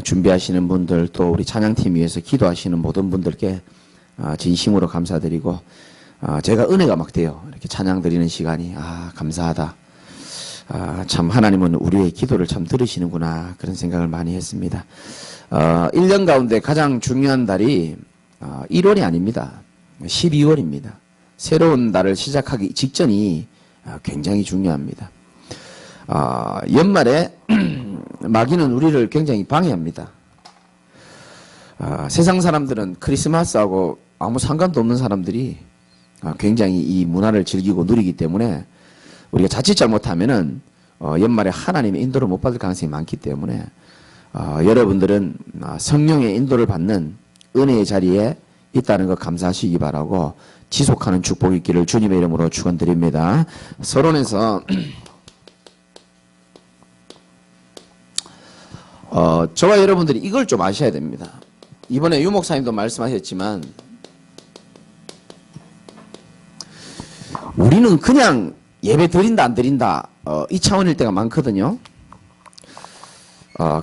준비하시는 분들, 또 우리 찬양팀 위해서 기도하시는 모든 분들께 진심으로 감사드리고, 제가 은혜가 막 돼요. 이렇게 찬양 드리는 시간이. 감사하다. 참 하나님은 우리의 기도를 참 들으시는구나, 그런 생각을 많이 했습니다. 1년 가운데 가장 중요한 달이 1월이 아닙니다. 12월입니다. 새로운 달을 시작하기 직전이 굉장히 중요합니다. 연말에 마귀는 우리를 굉장히 방해합니다. 세상 사람들은 크리스마스하고 아무 상관도 없는 사람들이 굉장히 이 문화를 즐기고 누리기 때문에 우리가 자칫 잘못하면은 연말에 하나님의 인도를 못 받을 가능성이 많기 때문에 여러분들은 성령의 인도를 받는 은혜의 자리에 있다는 것 감사하시기 바라고, 지속하는 축복이 있기를 주님의 이름으로 축원드립니다. 서론에서 저와 여러분들이 이걸 좀 아셔야 됩니다. 이번에 유 목사님도 말씀하셨지만 우리는 그냥 예배 드린다 안 드린다 이 차원일 때가 많거든요.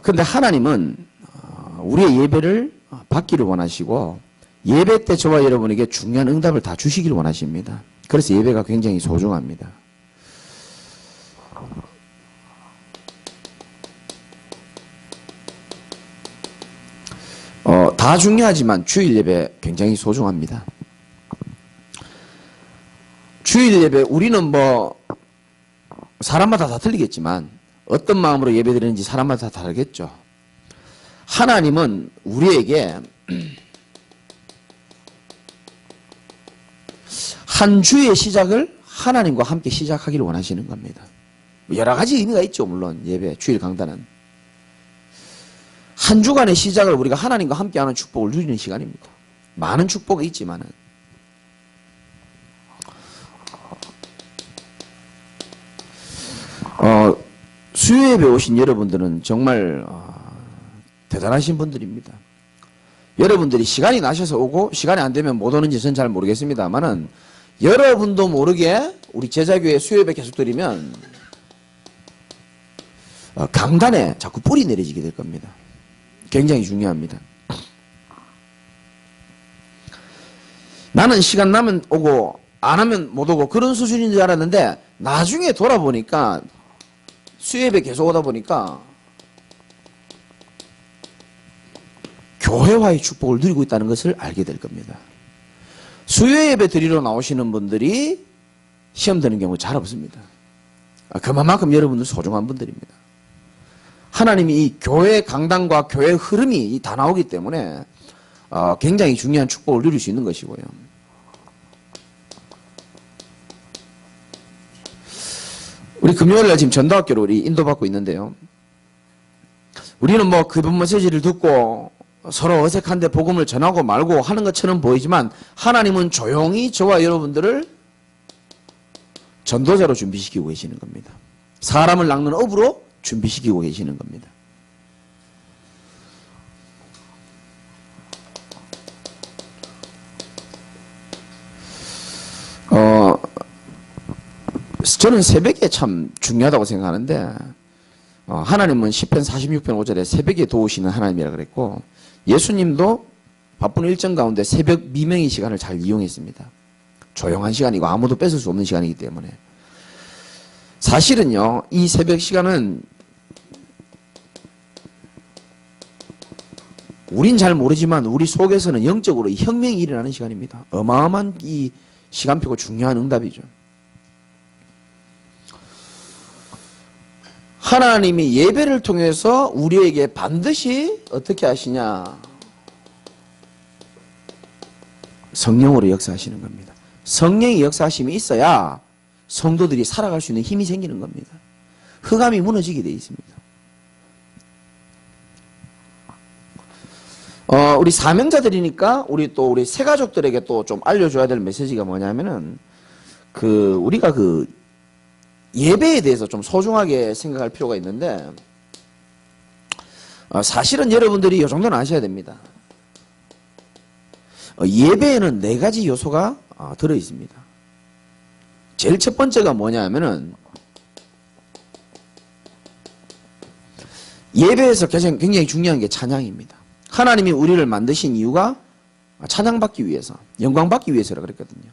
근데 하나님은 우리의 예배를 받기를 원하시고, 예배 때 저와 여러분에게 중요한 응답을 다 주시기를 원하십니다. 그래서 예배가 굉장히 소중합니다. 다 중요하지만 주일 예배 굉장히 소중합니다. 주일 예배, 우리는 뭐 사람마다 다 틀리겠지만 어떤 마음으로 예배 드리는지 사람마다 다 다르겠죠. 하나님은 우리에게 한 주의 시작을 하나님과 함께 시작하기를 원하시는 겁니다. 여러 가지 의미가 있죠. 물론 예배, 주일 강단은 한 주간의 시작을 우리가 하나님과 함께하는 축복을 누리는 시간입니다. 많은 축복이 있지만은 수요예배 오신 여러분들은 정말 대단하신 분들입니다. 여러분들이 시간이 나셔서 오고 시간이 안 되면 못 오는지 저는 잘 모르겠습니다만은 여러분도 모르게 우리 제자교회 수요예배 계속 드리면 강단에 자꾸 뿌리 내려지게 될 겁니다. 굉장히 중요합니다. 나는 시간 나면 오고 안 하면 못 오고 그런 수준인 줄 알았는데 나중에 돌아보니까 수요예배 계속 오다 보니까 교회와의 축복을 누리고 있다는 것을 알게 될 겁니다. 수요예배 드리러 나오시는 분들이 시험 드는 경우 잘 없습니다. 그만큼 여러분들 소중한 분들입니다. 하나님이 이 교회 강단과 교회 흐름이 다 나오기 때문에 굉장히 중요한 축복을 누릴 수 있는 것이고요. 우리 금요일날 지금 전도학교로 우리 인도받고 있는데요. 우리는 뭐 그분 메시지를 듣고 서로 어색한데 복음을 전하고 말고 하는 것처럼 보이지만 하나님은 조용히 저와 여러분들을 전도자로 준비시키고 계시는 겁니다. 사람을 낚는 업으로 준비시키고 계시는 겁니다. 저는 새벽에 참 중요하다고 생각하는데 하나님은 시편 46편 5절에 새벽에 도우시는 하나님이라 그랬고, 예수님도 바쁜 일정 가운데 새벽 미명의 시간을 잘 이용했습니다. 조용한 시간이고 아무도 뺏을 수 없는 시간이기 때문에. 사실은요, 이 새벽 시간은 우린 잘 모르지만 우리 속에서는 영적으로 혁명이 일어나는 시간입니다. 어마어마한 이 시간표가 중요한 응답이죠. 하나님이 예배를 통해서 우리에게 반드시 어떻게 하시냐? 성령으로 역사하시는 겁니다. 성령의 역사하심이 있어야 성도들이 살아갈 수 있는 힘이 생기는 겁니다. 흑암이 무너지게 되어 있습니다. 우리 사명자들이니까 우리 새 가족들에게 또 좀 알려줘야 될 메시지가 뭐냐면은 우리가 예배에 대해서 좀 소중하게 생각할 필요가 있는데, 사실은 여러분들이 이 정도는 아셔야 됩니다. 예배에는 4가지 요소가 들어 있습니다. 제일 첫 번째가 뭐냐 하면은 예배에서 굉장히 중요한 게 찬양입니다. 하나님이 우리를 만드신 이유가 찬양받기 위해서, 영광받기 위해서라 그랬거든요.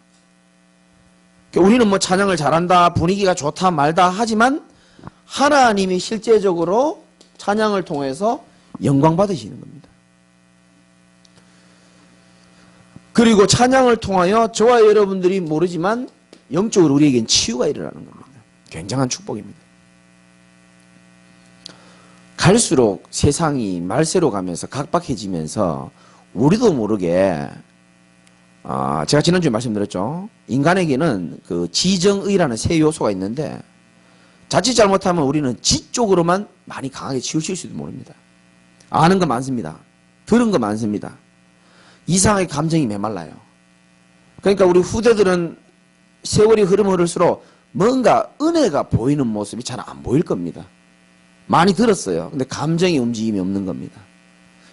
우리는 뭐 찬양을 잘한다, 분위기가 좋다 말다 하지만 하나님이 실제적으로 찬양을 통해서 영광받으시는 겁니다. 그리고 찬양을 통하여 저와 여러분들이 모르지만 영적으로 우리에겐 치유가 일어나는 겁니다. 굉장한 축복입니다. 갈수록 세상이 말세로 가면서 각박해지면서 우리도 모르게 제가 지난주에 말씀드렸죠. 인간에게는 그 지정의라는 세 요소가 있는데 자칫 잘못하면 우리는 지 쪽으로만 많이 강하게 치우칠지도 모릅니다. 아는 거 많습니다. 들은 거 많습니다. 이상하게 감정이 메말라요. 그러니까 우리 후대들은 세월이 흐를수록 뭔가 은혜가 보이는 모습이 잘 안 보일 겁니다. 많이 들었어요. 근데 감정의 움직임이 없는 겁니다.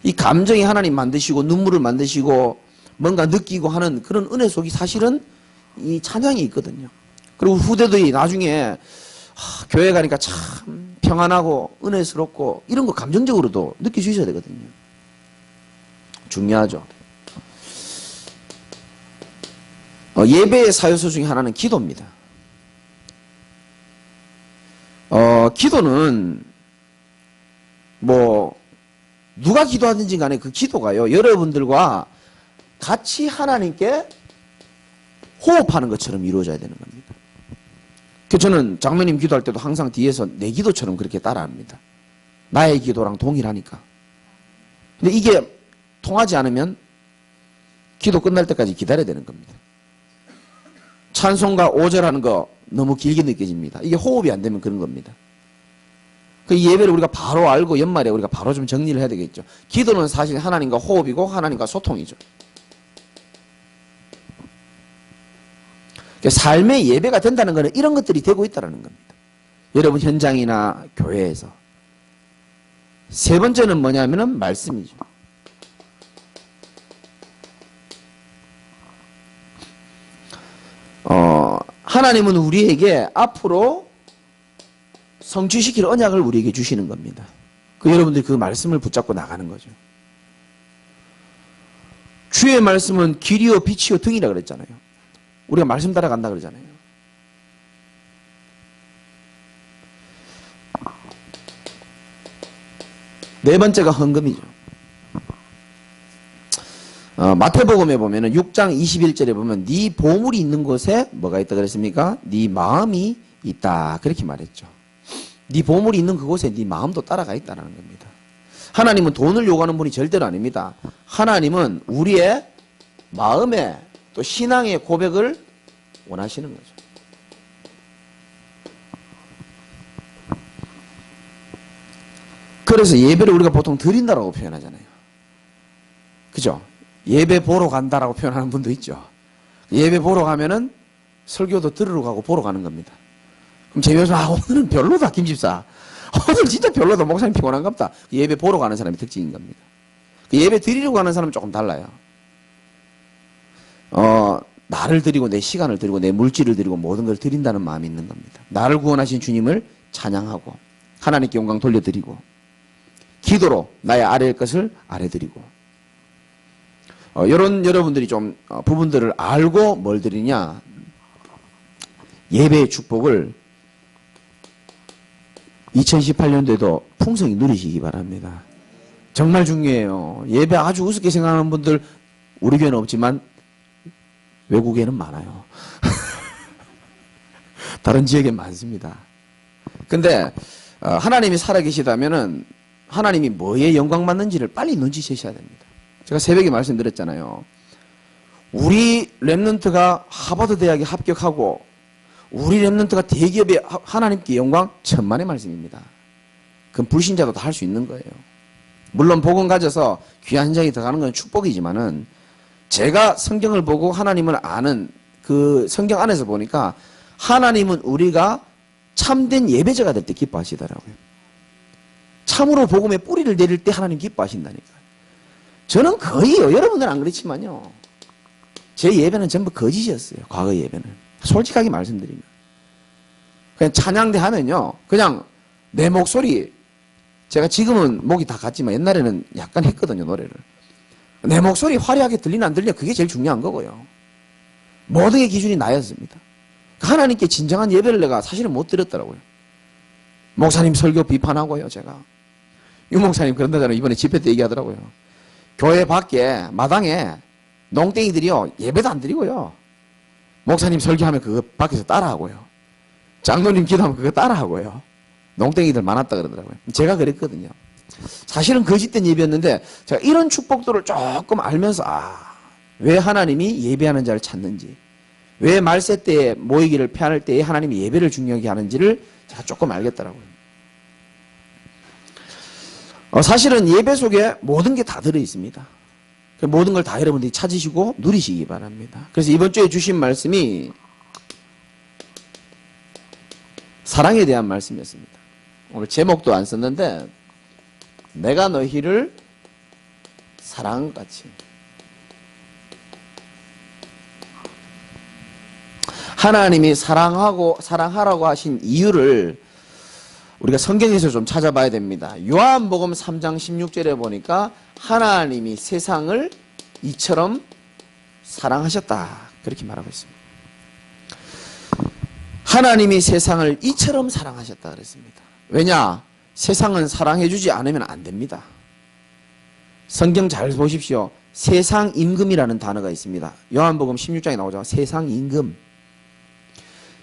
이 감정이 하나님 만드시고 눈물을 만드시고 뭔가 느끼고 하는 그런 은혜 속이 사실은 이 찬양이 있거든요. 그리고 후대들이 나중에 교회 가니까 참 평안하고 은혜스럽고 이런 거 감정적으로도 느낄 수 있어야 되거든요. 중요하죠. 예배의 사요소 중에 하나는 기도입니다. 기도는 뭐 누가 기도하든지 간에 그 기도가요, 여러분들과 같이 하나님께 호흡하는 것처럼 이루어져야 되는 겁니다. 저는 장로님 기도할 때도 항상 뒤에서 내 기도처럼 그렇게 따라합니다. 나의 기도랑 동일하니까. 근데 이게 통하지 않으면 기도 끝날 때까지 기다려야 되는 겁니다. 찬송가 5절 하는 거 너무 길게 느껴집니다. 이게 호흡이 안 되면 그런 겁니다. 그 예배를 우리가 바로 알고 연말에 우리가 바로 좀 정리를 해야 되겠죠. 기도는 사실 하나님과 호흡이고 하나님과 소통이죠. 삶의 예배가 된다는 것은 이런 것들이 되고 있다는 겁니다. 여러분 현장이나 교회에서. 세 번째는 뭐냐면은 말씀이죠. 하나님은 우리에게 앞으로 성취시킬 언약을 우리에게 주시는 겁니다. 여러분들이 그 말씀을 붙잡고 나가는 거죠. 주의 말씀은 길이요 빛이요 등이라 그랬잖아요. 우리가 말씀 따라간다 그러잖아요. 네 번째가 헌금이죠. 마태복음에 보면은 6장 21절에 보면 네 보물이 있는 곳에 뭐가 있다 그랬습니까? 네 마음이 있다 그렇게 말했죠. 네 보물이 있는 그곳에 네 마음도 따라가 있다는 겁니다. 하나님은 돈을 요구하는 분이 절대로 아닙니다. 하나님은 우리의 마음에 또 신앙의 고백을 원하시는 거죠. 그래서 예배를 우리가 보통 드린다라고 표현하잖아요. 그죠? 예배 보러 간다라고 표현하는 분도 있죠. 예배 보러 가면은 설교도 들으러 가고 보러 가는 겁니다. 그럼 재미없으면 오늘은 별로다 김집사. 오늘 진짜 별로다 목사님 피곤한갑다. 예배 보러 가는 사람이 특징인 겁니다. 예배 드리려고 가는 사람은 조금 달라요. 나를 드리고 내 시간을 드리고 내 물질을 드리고 모든 걸 드린다는 마음이 있는 겁니다. 나를 구원하신 주님을 찬양하고 하나님께 영광 돌려드리고 기도로 나의 아래의 것을 아래드리고 이런 여러분들이 좀 부분들을 알고 뭘 드리냐, 예배의 축복을 2018년도에도 풍성히 누리시기 바랍니다. 정말 중요해요. 예배 아주 우습게 생각하는 분들 우리 교회는 없지만 외국에는 많아요. 다른 지역엔 많습니다. 근데 하나님이 살아계시다면은 하나님이 뭐에 영광 받는지를 빨리 눈치채셔야 됩니다. 제가 새벽에 말씀드렸잖아요. 우리 랩런트가 하버드 대학에 합격하고 우리 랩런트가 대기업에 하나님께 영광 천만의 말씀입니다. 그건 불신자도 다 할 수 있는 거예요. 물론 복음 가져서 귀한 현장에 들어가는 건 축복이지만은 제가 성경을 보고 하나님을 아는 그 성경 안에서 보니까 하나님은 우리가 참된 예배자가 될 때 기뻐하시더라고요. 참으로 복음의 뿌리를 내릴 때 하나님 기뻐하신다니까요. 저는 거의요. 여러분들은 안 그렇지만요. 제 예배는 전부 거짓이었어요. 과거 예배는. 솔직하게 말씀드리면. 그냥 찬양대 하면요. 그냥 내 목소리 제가 지금은 목이 다 갔지만 옛날에는 약간 했거든요, 노래를. 내 목소리 화려하게 들리나 안 들리나 그게 제일 중요한 거고요. 모든 게 기준이 나였습니다. 하나님께 진정한 예배를 내가 사실은 못 드렸더라고요. 목사님 설교 비판하고요, 제가. 유 목사님 그런다잖아요. 이번에 집회 때 얘기하더라고요. 교회 밖에 마당에 농땡이들이요 예배도 안 드리고요. 목사님 설교하면 그거 밖에서 따라하고요. 장로님 기도하면 그거 따라하고요. 농땡이들 많았다 그러더라고요. 제가 그랬거든요. 사실은 거짓된 예배였는데 제가 이런 축복들을 조금 알면서 왜 하나님이 예배하는 자를 찾는지, 왜 말세 때에 모이기를 피할 때에 하나님이 예배를 중요하게 하는지를 제가 조금 알겠더라고요. 사실은 예배 속에 모든 게 다 들어있습니다. 모든 걸 다 여러분들이 찾으시고 누리시기 바랍니다. 그래서 이번 주에 주신 말씀이 사랑에 대한 말씀이었습니다. 오늘 제목도 안 썼는데 내가 너희를 사랑같이. 하나님이 사랑하라고 하신 이유를 우리가 성경에서 좀 찾아봐야 됩니다. 요한복음 3장 16절에 보니까 하나님이 세상을 이처럼 사랑하셨다 그렇게 말하고 있습니다. 하나님이 세상을 이처럼 사랑하셨다 그랬습니다. 왜냐? 세상은 사랑해주지 않으면 안 됩니다. 성경 잘 보십시오. 세상 임금이라는 단어가 있습니다. 요한복음 16장에 나오죠. 세상 임금.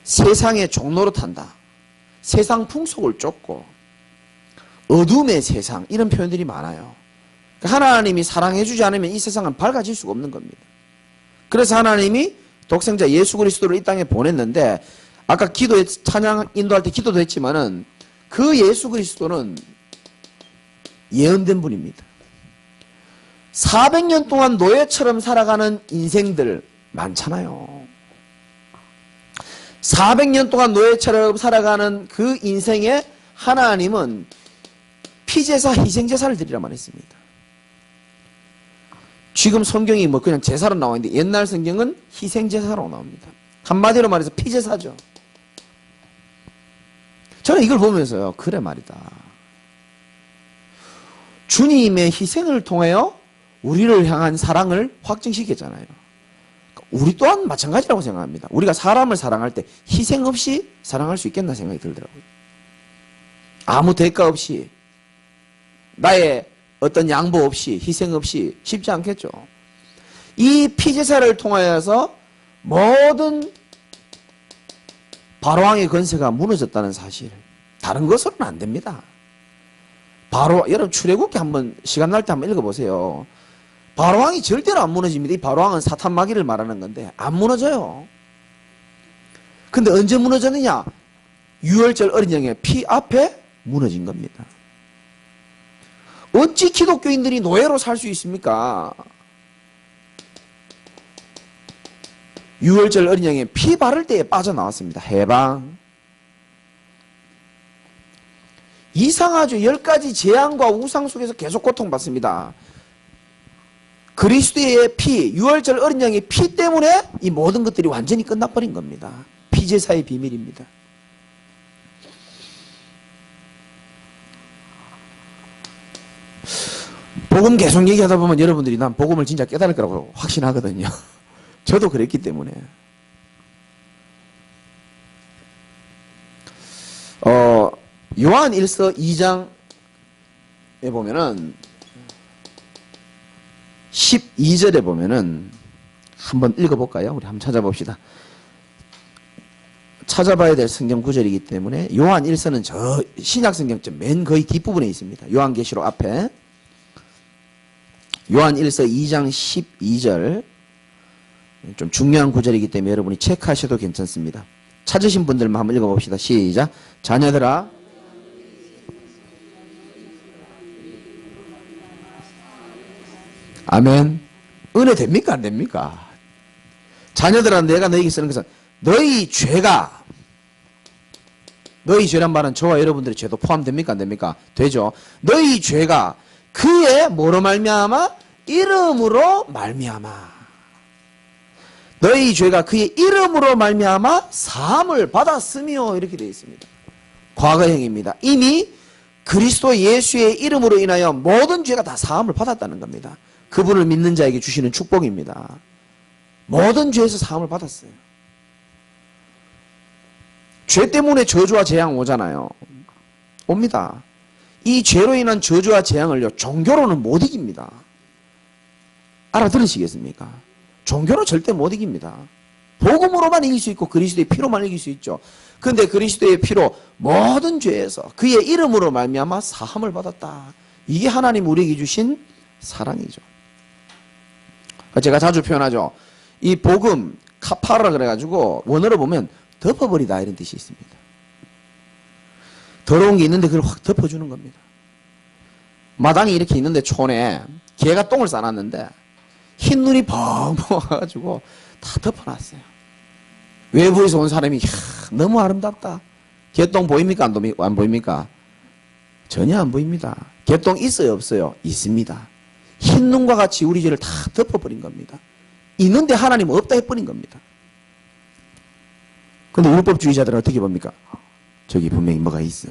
세상의 종로로 탄다. 세상 풍속을 쫓고 어둠의 세상 이런 표현들이 많아요. 하나님이 사랑해주지 않으면 이 세상은 밝아질 수가 없는 겁니다. 그래서 하나님이 독생자 예수 그리스도를 이 땅에 보냈는데 아까 기도에 찬양 인도할 때 기도도 했지만은 그 예수 그리스도는 예언된 분입니다. 400년 동안 노예처럼 살아가는 인생들 많잖아요. 400년 동안 노예처럼 살아가는 그 인생에 하나님은 피제사, 희생제사를 드리라만 했습니다. 지금 성경이 뭐 그냥 제사로 나와 있는데 옛날 성경은 희생제사로 나옵니다. 한마디로 말해서 피제사죠. 저는 이걸 보면서요, 그래 말이다. 주님의 희생을 통하여 우리를 향한 사랑을 확증시켰잖아요. 우리 또한 마찬가지라고 생각합니다. 우리가 사람을 사랑할 때 희생 없이 사랑할 수 있겠나 생각이 들더라고요. 아무 대가 없이, 나의 어떤 양보 없이, 희생 없이 쉽지 않겠죠. 이 피제사를 통하여서 모든 바로왕의 권세가 무너졌다는 사실, 다른 것으로는 안 됩니다. 여러분 출애굽기 한번 시간 날 때 한번 읽어보세요. 바로왕이 절대로 안 무너집니다. 이 바로왕은 사탄 마귀를 말하는 건데 안 무너져요. 근데 언제 무너졌느냐? 유월절 어린 양의 피 앞에 무너진 겁니다. 어찌 기독교인들이 노예로 살 수 있습니까? 유월절 어린 양의 피 바를 때에 빠져나왔습니다. 해방. 이상하죠. 10가지 재앙과 우상 속에서 계속 고통받습니다. 그리스도의 피, 유월절 어린 양의 피 때문에 이 모든 것들이 완전히 끝나버린 겁니다. 피제사의 비밀입니다. 복음 계속 얘기하다 보면 여러분들이 난 복음을 진짜 깨달을 거라고 확신하거든요. 저도 그랬기 때문에. 요한 1서 2장에 보면은 12절에 보면은 한번 읽어볼까요? 우리 한번 찾아봅시다. 찾아봐야 될 성경 구절이기 때문에 요한 1서는 저 신약 성경점 맨 거의 뒷부분에 있습니다. 요한계시록 앞에 요한 1서 2장 12절 좀 중요한 구절이기 때문에 여러분이 체크하셔도 괜찮습니다. 찾으신 분들만 한번 읽어봅시다. 시작. 자녀들아 아멘. 은혜 됩니까 안 됩니까? 자녀들아 내가 너희에게 쓰는 것은 너희 죄란 말은 저와 여러분들의 죄도 포함됩니까 안 됩니까? 되죠. 너희 죄가 그의 뭐로 말미암아? 이름으로 말미암아. 너희 죄가 그의 이름으로 말미암아 사함을 받았으며 이렇게 되어 있습니다. 과거형입니다. 이미 그리스도 예수의 이름으로 인하여 모든 죄가 다 사함을 받았다는 겁니다. 그분을 믿는 자에게 주시는 축복입니다. 모든 죄에서 사함을 받았어요. 죄 때문에 저주와 재앙 오잖아요. 옵니다. 이 죄로 인한 저주와 재앙을요, 종교로는 못 이깁니다. 알아들으시겠습니까? 종교는 절대 못 이깁니다. 복음으로만 이길 수 있고 그리스도의 피로만 이길 수 있죠. 그런데 그리스도의 피로 모든 죄에서 그의 이름으로 말미암아 사함을 받았다. 이게 하나님 우리에게 주신 사랑이죠. 제가 자주 표현하죠. 이 복음 카파라 그래가지고 원어로 보면 덮어버리다 이런 뜻이 있습니다. 더러운 게 있는데 그걸 확 덮어주는 겁니다. 마당이 이렇게 있는데 촌에 개가 똥을 싸놨는데 흰 눈이 펑펑 와가지고 다 덮어놨어요. 외부에서 온 사람이 너무 아름답다. 개똥 보입니까? 안 보입니까? 전혀 안 보입니다. 개똥 있어요? 없어요? 있습니다. 흰 눈과 같이 우리 죄를 다 덮어버린 겁니다. 있는데 하나님은 없다 해버린 겁니다. 근데 율법주의자들은 어떻게 봅니까? 저기 분명히 뭐가 있어.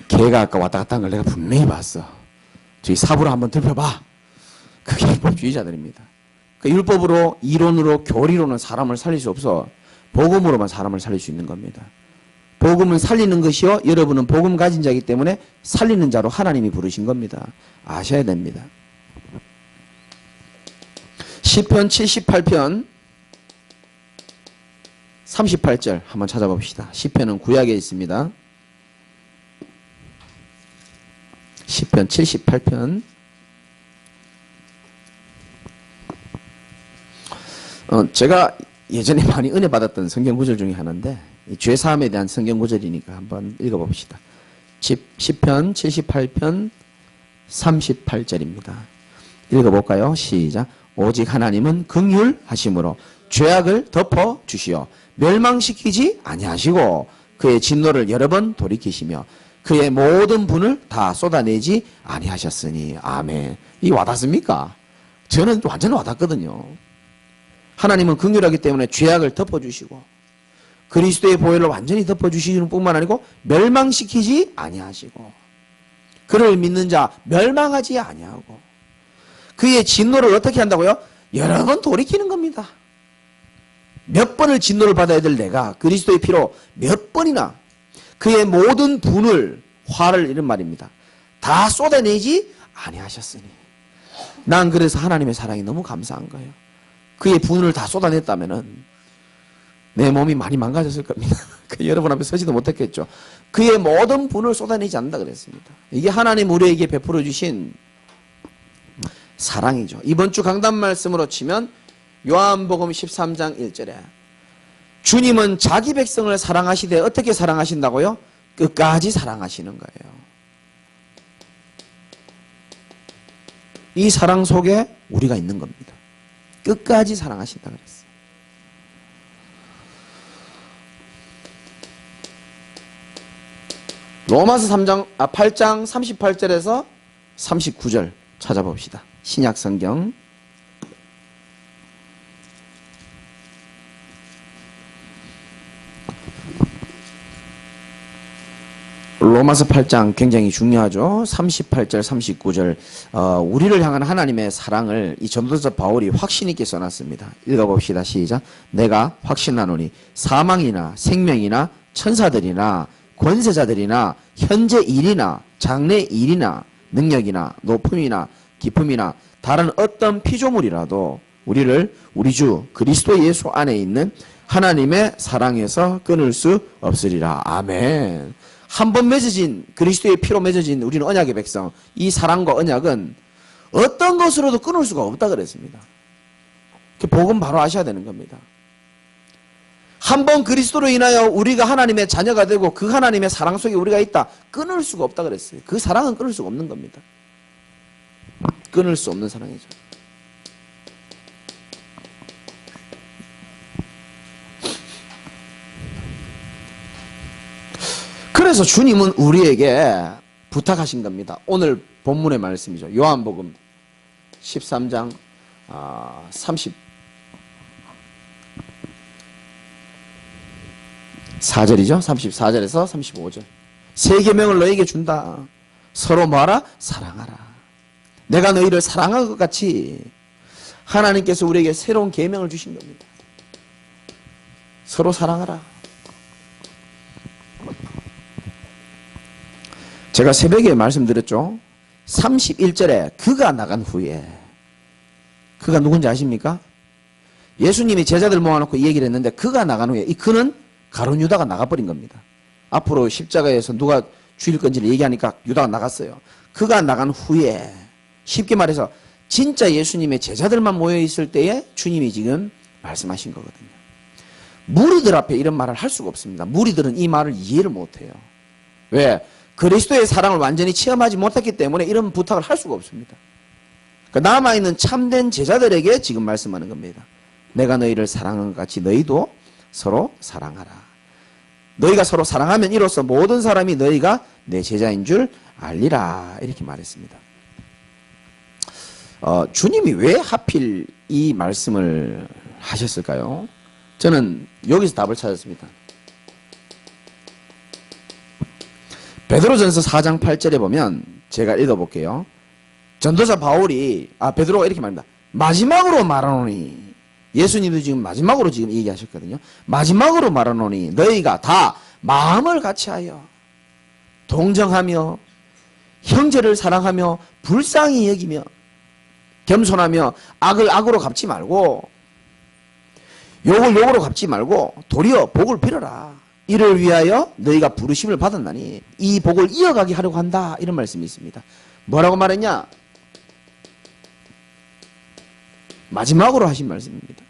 개가 아까 왔다 갔다 한 걸 내가 분명히 봤어. 저기 삽으로 한번 덮여봐. 그게 율법주의자들입니다. 그러니까 율법으로, 이론으로, 교리로는 사람을 살릴 수 없어. 복음으로만 사람을 살릴 수 있는 겁니다. 복음은 살리는 것이요. 여러분은 복음 가진 자이기 때문에 살리는 자로 하나님이 부르신 겁니다. 아셔야 됩니다. 시편 78편 38절 한번 찾아봅시다. 시편은 구약에 있습니다. 시편 78편 제가 예전에 많이 은혜 받았던 성경 구절 중에 하나인데 죄사함에 대한 성경 구절이니까 한번 읽어봅시다. 시편 78편 38절입니다. 읽어볼까요? 시작. 오직 하나님은 긍휼하심으로 죄악을 덮어 주시어 멸망시키지 아니하시고 그의 진노를 여러 번 돌이키시며 그의 모든 분을 다 쏟아내지 아니하셨으니 아멘. 이 와닿습니까? 저는 완전 와닿거든요. 하나님은 긍휼하기 때문에 죄악을 덮어주시고 그리스도의 보혈로 완전히 덮어주시는 뿐만 아니고 멸망시키지 아니하시고 그를 믿는 자 멸망하지 아니하고 그의 진노를 어떻게 한다고요? 여러 번 돌이키는 겁니다. 몇 번을 진노를 받아야 될 내가 그리스도의 피로 몇 번이나 그의 모든 분을 화를 이런 말입니다. 다 쏟아내지 아니하셨으니 난 그래서 하나님의 사랑이 너무 감사한 거예요. 그의 분을 다 쏟아냈다면은 내 몸이 많이 망가졌을 겁니다. 여러분 앞에 서지도 못했겠죠. 그의 모든 분을 쏟아내지 않는다 그랬습니다. 이게 하나님 우리에게 베풀어 주신 사랑이죠. 이번 주 강단 말씀으로 치면 요한복음 13장 1절에 주님은 자기 백성을 사랑하시되 어떻게 사랑하신다고요? 끝까지 사랑하시는 거예요. 이 사랑 속에 우리가 있는 겁니다. 끝까지 사랑하신다 그랬어요. 로마서 8장 38절에서 39절 찾아봅시다. 신약 성경 로마서 8장 굉장히 중요하죠. 38절 39절 우리를 향한 하나님의 사랑을 이 전도자 바울이 확신 있게 써놨습니다. 읽어봅시다. 시작. 내가 확신하노니 사망이나 생명이나 천사들이나 권세자들이나 현재 일이나 장래 일이나 능력이나 높음이나 기쁨이나 다른 어떤 피조물이라도 우리를 우리 주 그리스도 예수 안에 있는 하나님의 사랑에서 끊을 수 없으리라. 아멘. 한 번 맺어진 그리스도의 피로 맺어진 우리는 언약의 백성, 이 사랑과 언약은 어떤 것으로도 끊을 수가 없다 그랬습니다. 복음 바로 아셔야 되는 겁니다. 한 번 그리스도로 인하여 우리가 하나님의 자녀가 되고 그 하나님의 사랑 속에 우리가 있다. 끊을 수가 없다 그랬어요. 그 사랑은 끊을 수가 없는 겁니다. 끊을 수 없는 사랑이죠. 그래서 주님은 우리에게 부탁하신 겁니다. 오늘 본문의 말씀이죠. 요한복음 13장 34절이죠. 34절에서 35절. 새 계명을 너에게 준다. 서로 뭐하라? 사랑하라. 내가 너희를 사랑한 것 같이 하나님께서 우리에게 새로운 계명을 주신 겁니다. 서로 사랑하라. 제가 새벽에 말씀드렸죠. 31절에 그가 나간 후에, 그가 누군지 아십니까? 예수님이 제자들 모아놓고 이 얘기를 했는데 그가 나간 후에, 이 그는 가룟 유다가 나가버린 겁니다. 앞으로 십자가에서 누가 죽일 건지를 얘기하니까 유다가 나갔어요. 그가 나간 후에, 쉽게 말해서 진짜 예수님의 제자들만 모여있을 때에 주님이 지금 말씀하신 거거든요. 무리들 앞에 이런 말을 할 수가 없습니다. 무리들은 이 말을 이해를 못해요. 왜? 그리스도의 사랑을 완전히 체험하지 못했기 때문에 이런 부탁을 할 수가 없습니다. 그러니까 남아있는 참된 제자들에게 지금 말씀하는 겁니다. 내가 너희를 사랑한 것 같이 너희도 서로 사랑하라. 너희가 서로 사랑하면 이로써 모든 사람이 너희가 내 제자인 줄 알리라. 이렇게 말했습니다. 주님이 왜 하필 이 말씀을 하셨을까요? 저는 여기서 답을 찾았습니다. 베드로전서 4장 8절에 보면 제가 읽어볼게요. 전도사 바울이 베드로가 이렇게 말합니다. 마지막으로 말하노니, 예수님도 지금 마지막으로 지금 얘기하셨거든요. 마지막으로 말하노니 너희가 다 마음을 같이하여 동정하며 형제를 사랑하며 불쌍히 여기며 겸손하며 악을 악으로 갚지 말고 욕을 욕으로 갚지 말고 도리어 복을 빌어라. 이를 위하여 너희가 부르심을 받았나니 이 복을 이어가게 하려고 한다. 이런 말씀이 있습니다. 뭐라고 말했냐? 마지막으로 하신 말씀입니다.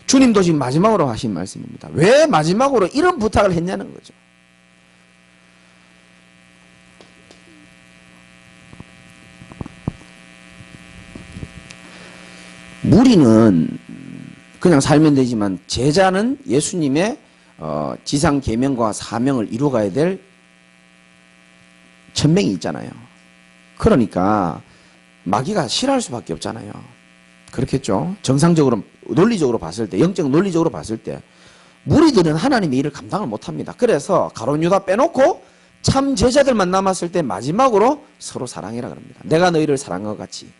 주님도 지금 마지막으로 하신 말씀입니다. 왜 마지막으로 이런 부탁을 했냐는 거죠. 무리는 그냥 살면 되지만 제자는 예수님의 지상 계명과 사명을 이루어가야 될 천명이 있잖아요. 그러니까 마귀가 싫어할 수밖에 없잖아요. 그렇겠죠. 정상적으로 논리적으로 봤을 때, 영적 논리적으로 봤을 때 무리들은 하나님의 일을 감당을 못합니다. 그래서 가룟 유다 빼놓고 참 제자들만 남았을 때 마지막으로 서로 사랑해라 그럽니다. 내가 너희를 사랑한 것 같이.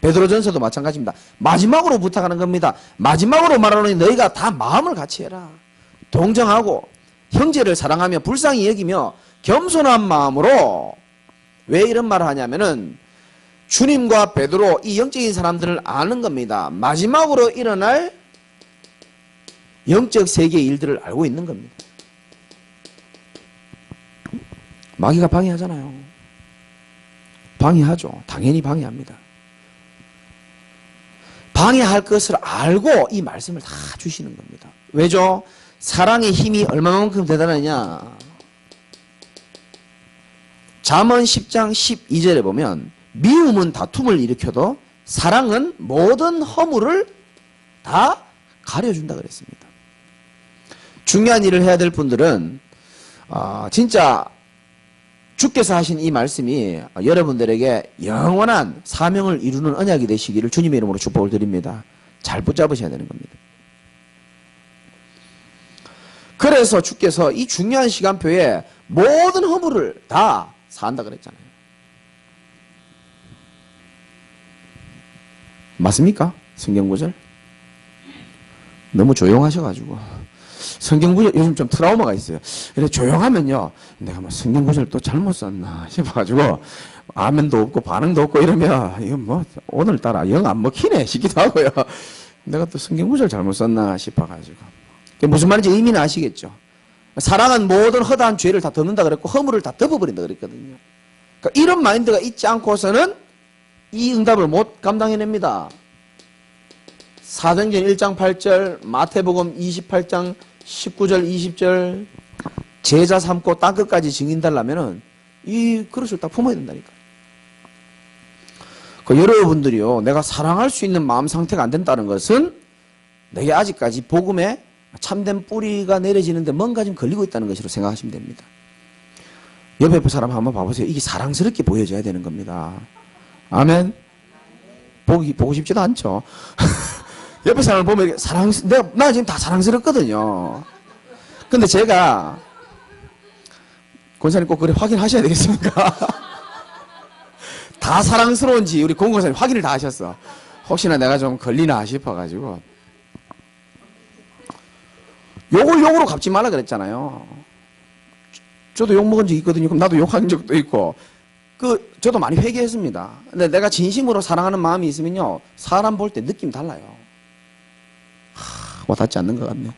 베드로전서도 마찬가지입니다. 마지막으로 부탁하는 겁니다. 마지막으로 말하노니 너희가 다 마음을 같이 해라. 동정하고 형제를 사랑하며 불쌍히 여기며 겸손한 마음으로. 왜 이런 말을 하냐면은 주님과 베드로 이 영적인 사람들을 아는 겁니다. 마지막으로 일어날 영적 세계의 일들을 알고 있는 겁니다. 마귀가 방해하잖아요. 방해하죠. 당연히 방해합니다. 방해할 것을 알고 이 말씀을 다 주시는 겁니다. 왜죠? 사랑의 힘이 얼마만큼 대단하냐. 잠언 10장 12절에 보면 미움은 다툼을 일으켜도 사랑은 모든 허물을 다 가려준다 그랬습니다. 중요한 일을 해야 될 분들은 진짜 주께서 하신 이 말씀이 여러분들에게 영원한 사명을 이루는 언약이 되시기를 주님의 이름으로 축복을 드립니다. 잘 붙잡으셔야 되는 겁니다. 그래서 주께서 이 중요한 시간표에 모든 허물을 다 사한다 그랬잖아요. 맞습니까? 성경구절? 너무 조용하셔가지고 성경구절 요즘 좀 트라우마가 있어요. 그래 조용하면요 내가 뭐 성경구절 또 잘못 썼나 싶어가지고 아멘도 없고 반응도 없고 이러면 이거 뭐 오늘따라 영 안 먹히네 싶기도 하고요. 내가 또 성경구절 잘못 썼나 싶어가지고. 무슨 말인지 의미는 아시겠죠? 사랑은 모든 허다한 죄를 다 덮는다 그랬고 허물을 다 덮어버린다 그랬거든요. 그러니까 이런 마인드가 있지 않고서는 이 응답을 못 감당해냅니다. 사도행전 1장 8절, 마태복음 28장 19절 20절 제자 삼고 땅끝까지 증인 달라면은 이 그릇을 딱 품어야 된다니까. 그 여러분들이요, 내가 사랑할 수 있는 마음 상태가 안 된다는 것은 내게 아직까지 복음에 참된 뿌리가 내려지는데 뭔가 좀 걸리고 있다는 것으로 생각하시면 됩니다. 옆에 사람 한번 봐보세요. 이게 사랑스럽게 보여져야 되는 겁니다. 아멘. 보고 싶지도 않죠. 옆에 사람을 보면 나 지금 다 사랑스럽거든요. 근데 제가 권사님 꼭 그래 확인하셔야 되겠습니까? 다 사랑스러운지 우리 권 권사님 확인을 다 하셨어. 혹시나 내가 좀 걸리나 싶어가지고. 욕을 욕으로 갚지 말라 그랬잖아요. 저도 욕 먹은 적 있거든요. 그럼 나도 욕한 적도 있고. 저도 많이 회개했습니다. 근데 내가 진심으로 사랑하는 마음이 있으면요, 사람 볼 때 느낌 달라요. 와닿지 않는 것 같네.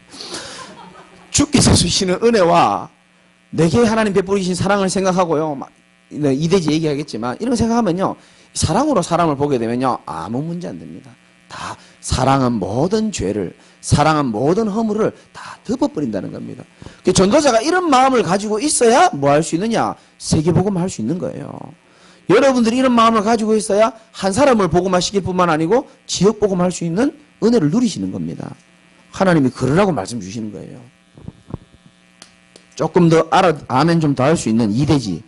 주께서 주시는 은혜와 내게 하나님 베풀으신 사랑을 생각하고요, 이대지 얘기하겠지만, 이런 거 생각하면요, 사랑으로 사람을 보게 되면요, 아무 문제 안 됩니다. 다 사랑은 모든 죄를, 사랑은 모든 허물을 다 덮어버린다는 겁니다. 전도자가 이런 마음을 가지고 있어야 뭐 할 수 있느냐? 세계복음 할 수 있는 거예요. 여러분들이 이런 마음을 가지고 있어야 한 사람을 복음화시킬 뿐만 아니고 지역복음 할 수 있는 은혜를 누리시는 겁니다. 하나님이 그러라고 말씀 주시는 거예요. 조금 더 아멘 좀 더 할 수 있는 이대지.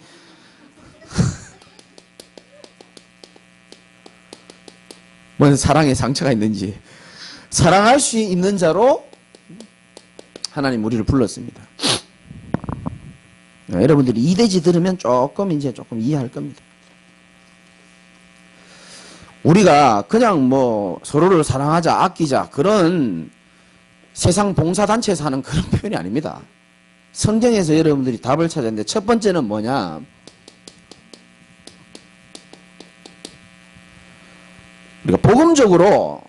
뭔 사랑에 상처가 있는지. 사랑할 수 있는 자로 하나님 우리를 불렀습니다. 여러분들이 이대지 들으면 조금 이해할 겁니다. 우리가 그냥 뭐 서로를 사랑하자, 아끼자, 그런 세상 봉사단체에서 하는 그런 표현이 아닙니다. 성경에서 여러분들이 답을 찾았는데, 첫 번째는 뭐냐? 우리가 복음적으로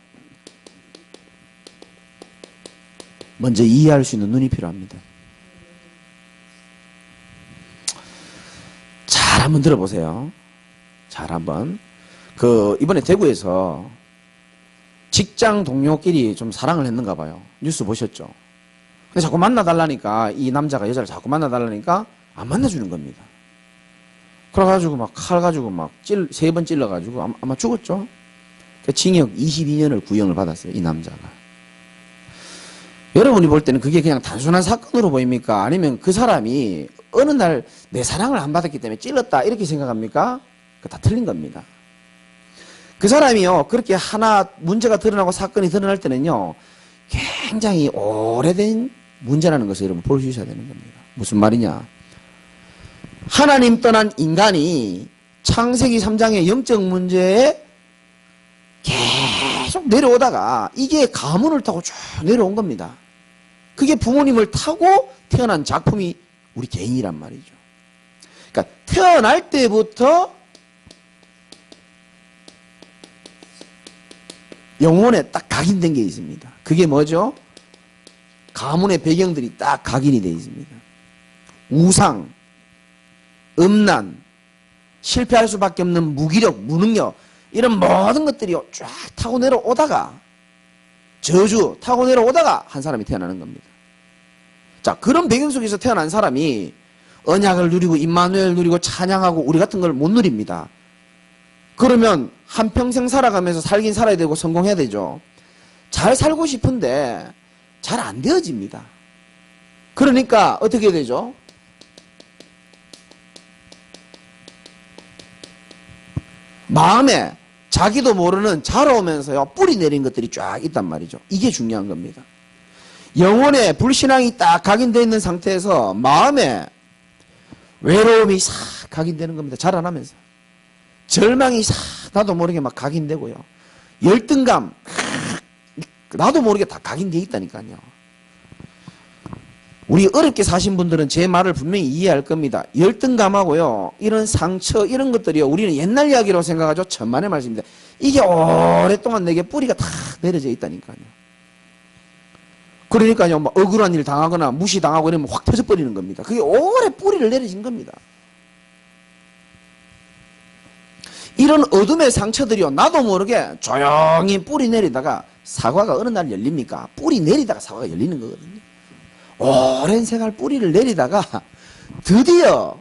먼저 이해할 수 있는 눈이 필요합니다. 잘 한번 들어보세요. 잘 한번. 이번에 대구에서 직장 동료끼리 좀 사랑을 했는가 봐요. 뉴스 보셨죠? 근데 자꾸 만나달라니까, 이 남자가 여자를 자꾸 만나달라니까 안 만나주는 겁니다. 그래가지고 막 칼 가지고 막 3번 찔러가지고 아마 죽었죠? 징역 22년을 구형을 받았어요, 이 남자가. 여러분이 볼 때는 그게 그냥 단순한 사건으로 보입니까? 아니면 그 사람이 어느 날 내 사랑을 안 받았기 때문에 찔렀다, 이렇게 생각합니까? 그거 다 틀린 겁니다. 그 사람이요, 그렇게 하나 문제가 드러나고 사건이 드러날 때는요, 굉장히 오래된 문제라는 것을 여러분 볼 수 있어야 되는 겁니다. 무슨 말이냐? 하나님 떠난 인간이 창세기 3장의 영적 문제에 계속 내려오다가 이게 가문을 타고 쭉 내려온 겁니다. 그게 부모님을 타고 태어난 작품이 우리 개인이란 말이죠. 그러니까 태어날 때부터 영혼에 딱 각인된 게 있습니다. 그게 뭐죠? 가문의 배경들이 딱 각인이 되어 있습니다. 우상, 음란, 실패할 수밖에 없는 무기력, 무능력, 이런 모든 것들이 쫙 타고 내려오다가, 저주 타고 내려오다가 한 사람이 태어나는 겁니다. 자, 그런 배경 속에서 태어난 사람이 언약을 누리고 임마누엘 누리고 찬양하고 우리 같은 걸 못 누립니다. 그러면 한평생 살아가면서 살긴 살아야 되고 성공해야 되죠. 잘 살고 싶은데 잘 안 되어집니다. 그러니까 어떻게 되죠? 마음에 자기도 모르는 자라오면서요, 뿌리 내린 것들이 쫙 있단 말이죠. 이게 중요한 겁니다. 영혼에 불신앙이 딱 각인되어 있는 상태에서 마음에 외로움이 싹 각인되는 겁니다. 자라나면서. 절망이 싹 나도 모르게 막 각인되고요. 열등감 나도 모르게 다 각인되어 있다니까요. 우리 어렵게 사신 분들은 제 말을 분명히 이해할 겁니다. 열등감하고요, 이런 상처, 이런 것들이요, 우리는 옛날 이야기로 생각하죠. 천만의 말씀입니다. 이게 오랫동안 내게 뿌리가 다 내려져 있다니까요. 그러니까요, 뭐 억울한 일 당하거나 무시당하고 이러면 확 터져버리는 겁니다. 그게 오래 뿌리를 내려진 겁니다. 이런 어둠의 상처들이요, 나도 모르게 조용히 뿌리 내리다가 사과가 어느 날 열립니까? 뿌리 내리다가 사과가 열리는 거거든요. 오랜 생활 뿌리를 내리다가 드디어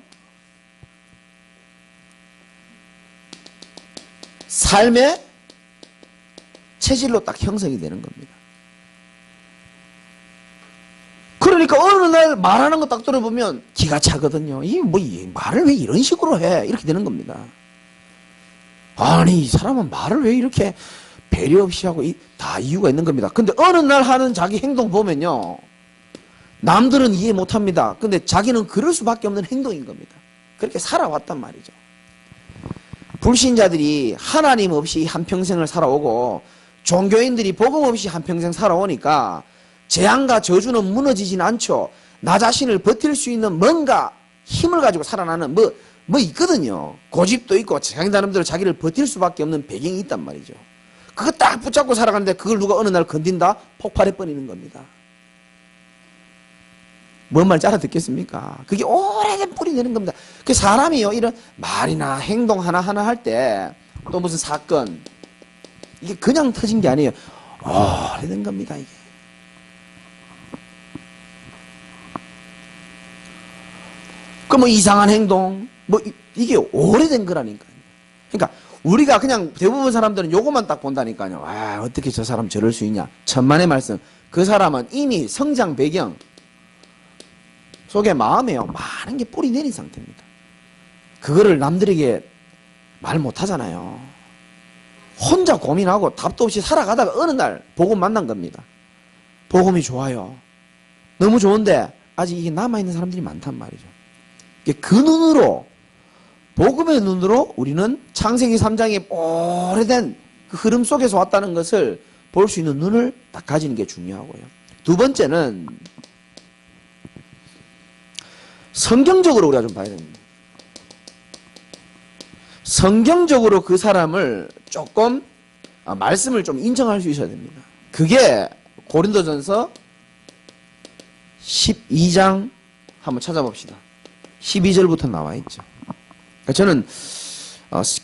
삶의 체질로 딱 형성이 되는 겁니다. 그러니까 어느 날 말하는 거 딱 들어보면 기가 차거든요. 이 말을 왜 이런 식으로 해? 이렇게 되는 겁니다. 아니, 이 사람은 말을 왜 이렇게 배려 없이 하고, 다 이유가 있는 겁니다. 근데 어느 날 하는 자기 행동 보면요, 남들은 이해 못합니다. 근데 자기는 그럴 수밖에 없는 행동인 겁니다. 그렇게 살아왔단 말이죠. 불신자들이 하나님 없이 한평생을 살아오고 종교인들이 복음 없이 한평생 살아오니까 재앙과 저주는 무너지진 않죠. 나 자신을 버틸 수 있는 뭔가 힘을 가지고 살아나는 뭐 있거든요. 고집도 있고 자기 나름대로 자기를 버틸 수밖에 없는 배경이 있단 말이죠. 그거 딱 붙잡고 살아가는데 그걸 누가 어느 날 건든다? 폭발해버리는 겁니다. 뭔 말인지 알아듣겠습니까? 그게 오래된 뿌리 되는 겁니다. 그 사람이요, 이런 말이나 행동 하나하나 할 때, 또 무슨 사건, 이게 그냥 터진 게 아니에요. 오래된 겁니다, 이게. 그 뭐 이상한 행동, 뭐 이게 오래된 거라니까요. 그러니까 우리가 그냥 대부분 사람들은 요것만 딱 본다니까요. 아, 어떻게 저 사람 저럴 수 있냐. 천만의 말씀. 그 사람은 이미 성장 배경 속에 마음에요, 많은 게 뿌리 내린 상태입니다. 그거를 남들에게 말 못하잖아요. 혼자 고민하고 답도 없이 살아가다가 어느 날 복음 만난 겁니다. 복음이 좋아요. 너무 좋은데 아직 이게 남아있는 사람들이 많단 말이죠. 그 눈으로, 복음의 눈으로 우리는 창세기 3장의 오래된 그 흐름 속에서 왔다는 것을 볼 수 있는 눈을 딱 가지는 게 중요하고요. 두 번째는 성경적으로 우리가 좀 봐야 됩니다. 성경적으로 그 사람을 조금 말씀을 좀 인정할 수 있어야 됩니다. 그게 고린도전서 12장 한번 찾아봅시다. 12절부터 나와 있죠. 그러니까 저는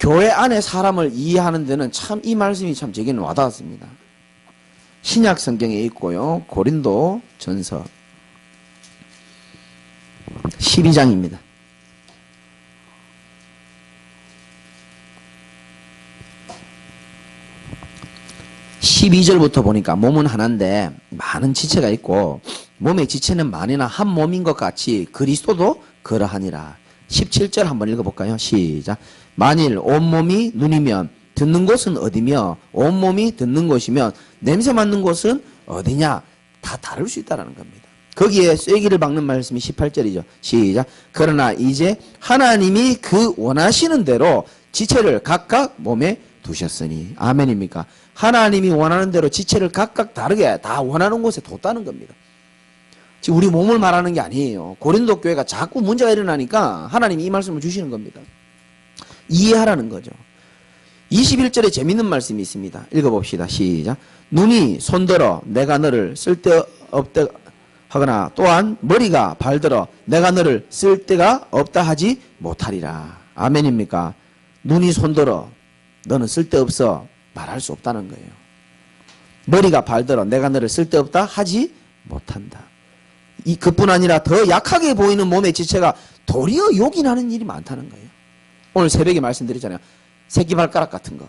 교회 안에 사람을 이해하는 데는 참 이 말씀이 참 제게는 와닿았습니다. 신약 성경에 있고요. 고린도전서 12장입니다. 12절부터 보니까 몸은 하나인데 많은 지체가 있고 몸의 지체는 많으나 한 몸인 것 같이 그리스도도 그러하니라. 17절 한번 읽어볼까요? 시작. 만일 온몸이 눈이면 듣는 곳은 어디며 온몸이 듣는 곳이면 냄새 맡는 곳은 어디냐. 다 다를 수 있다는 겁니다. 거기에 쐐기를 박는 말씀이 18절이죠. 시작. 그러나 이제 하나님이 그 원하시는 대로 지체를 각각 몸에 두셨으니. 아멘입니까? 하나님이 원하는 대로 지체를 각각 다르게 다 원하는 곳에 뒀다는 겁니다. 지금 우리 몸을 말하는 게 아니에요. 고린도 교회가 자꾸 문제가 일어나니까 하나님이 이 말씀을 주시는 겁니다. 이해하라는 거죠. 21절에 재밌는 말씀이 있습니다. 읽어봅시다. 시작. 눈이 손들어 내가 너를 쓸데없다 하거나 또한 머리가 발들어 내가 너를 쓸데가 없다 하지 못하리라. 아멘입니까? 눈이 손들어 너는 쓸데없어 말할 수 없다는 거예요. 머리가 발들어 내가 너를 쓸데없다 하지 못한다. 그뿐 아니라 더 약하게 보이는 몸의 지체가 도리어 요긴하는 일이 많다는 거예요. 오늘 새벽에 말씀드렸잖아요. 새끼발가락 같은 거.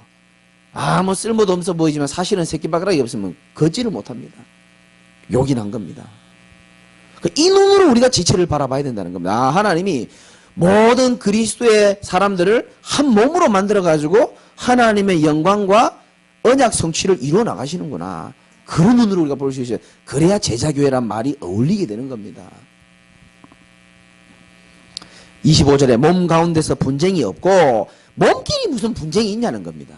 아무 쓸모도 없어 보이지만 사실은 새끼발가락이 없으면 걷지를 못합니다. 요긴한 겁니다. 이 눈으로 우리가 지체를 바라봐야 된다는 겁니다. 아, 하나님이 모든 그리스도의 사람들을 한 몸으로 만들어가지고 하나님의 영광과 언약 성취를 이루어 나가시는구나. 그런 눈으로 우리가 볼 수 있어요. 그래야 제자교회란 말이 어울리게 되는 겁니다. 25절에 몸 가운데서 분쟁이 없고 몸끼리 무슨 분쟁이 있냐는 겁니다.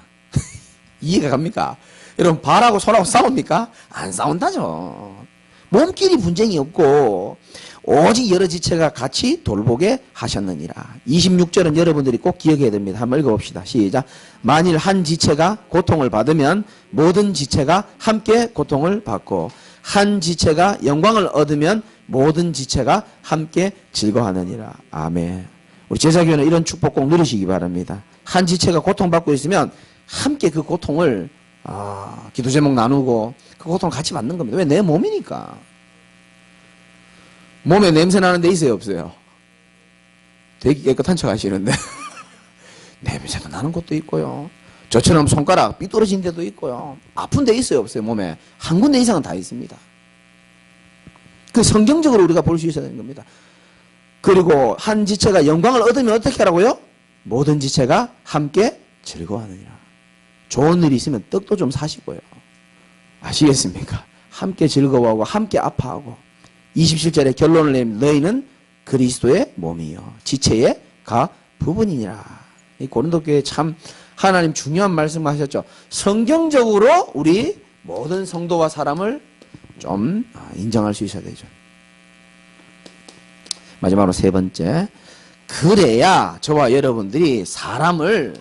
이해가 갑니까? 여러분 발하고 손하고 싸웁니까? 안 싸운다죠. 몸끼리 분쟁이 없고 오직 여러 지체가 같이 돌보게 하셨느니라. 26절은 여러분들이 꼭 기억해야 됩니다. 한번 읽어봅시다. 시작. 만일 한 지체가 고통을 받으면 모든 지체가 함께 고통을 받고 한 지체가 영광을 얻으면 모든 지체가 함께 즐거워하느니라. 아멘. 우리 제자교회는 이런 축복 꼭 누리시기 바랍니다. 한 지체가 고통받고 있으면 함께 그 고통을 기도 제목 나누고 그 고통을 같이 받는 겁니다. 왜? 내 몸이니까. 몸에 냄새 나는 데 있어요, 없어요? 되게 깨끗한 척 하시는데 냄새도 나는 곳도 있고요. 저처럼 손가락 삐뚤어진 데도 있고요. 아픈 데 있어요, 없어요? 몸에 한 군데 이상은 다 있습니다. 그 성경적으로 우리가 볼 수 있어야 되는 겁니다. 그리고 한 지체가 영광을 얻으면 어떻게 하라고요? 모든 지체가 함께 즐거워하느니라. 좋은 일이 있으면 떡도 좀 사시고요. 아시겠습니까? 함께 즐거워하고 함께 아파하고 27절에 결론을 내면 너희는 그리스도의 몸이요 지체의 각 부분이니라. 이 고린도 교회 참 하나님 중요한 말씀하셨죠. 성경적으로 우리 모든 성도와 사람을 좀 인정할 수 있어야 되죠. 마지막으로 세 번째, 그래야 저와 여러분들이 사람을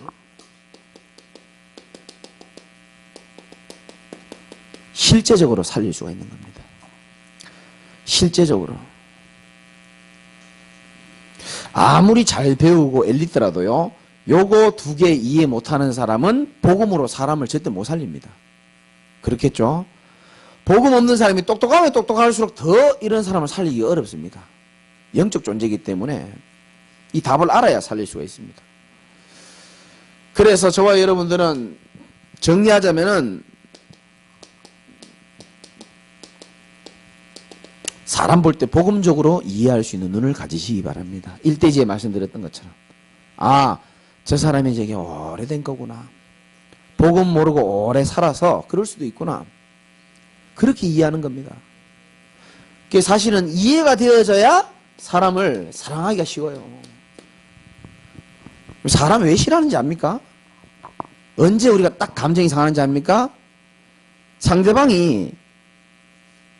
실제적으로 살릴 수가 있는 겁니다. 실제적으로. 아무리 잘 배우고 엘리트라도요, 요거 두 개 이해 못하는 사람은 복음으로 사람을 절대 못 살립니다. 그렇겠죠? 복음 없는 사람이 똑똑하면 똑똑할수록 더 이런 사람을 살리기 어렵습니다. 영적 존재이기 때문에 이 답을 알아야 살릴 수가 있습니다. 그래서 저와 여러분들은 정리하자면은 사람 볼 때 복음적으로 이해할 수 있는 눈을 가지시기 바랍니다. 일대지에 말씀드렸던 것처럼 저 사람이 되게 오래된 거구나. 복음 모르고 오래 살아서 그럴 수도 있구나. 그렇게 이해하는 겁니다. 그게 사실은 이해가 되어져야 사람을 사랑하기가 쉬워요. 사람 왜 싫어하는지 압니까? 언제 우리가 딱 감정이 상하는지 압니까? 상대방이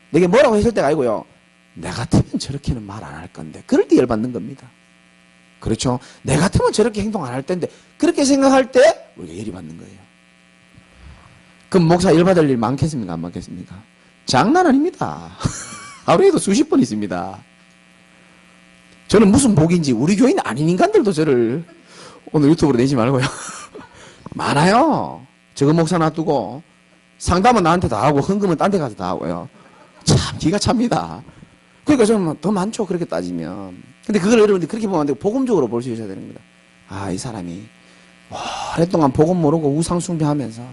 내게 뭐라고 했을 때가 아니고요. 내 같으면 저렇게는 말 안 할 건데 그럴 때 열받는 겁니다. 그렇죠? 내 같으면 저렇게 행동 안 할 텐데 그렇게 생각할 때 우리가 열이 받는 거예요. 그럼 목사 열받을 일 많겠습니까? 안 많겠습니까? 장난 아닙니다. 하루에도 수십 번 있습니다. 저는 무슨 복인지 우리 교인 아닌 인간들도 저를 오늘 유튜브로 내지 말고요. 많아요. 저거 목사 놔두고 상담은 나한테 다 하고 헌금은 딴 데 가서 다 하고요. 참 기가 찹니다. 그러니까 저는 더 많죠. 그렇게 따지면. 근데 그걸 여러분들 그렇게 보면 안 되고 복음적으로 볼 수 있어야 되는 겁니다. 이 사람이 오랫동안 복음 모르고 우상숭배하면서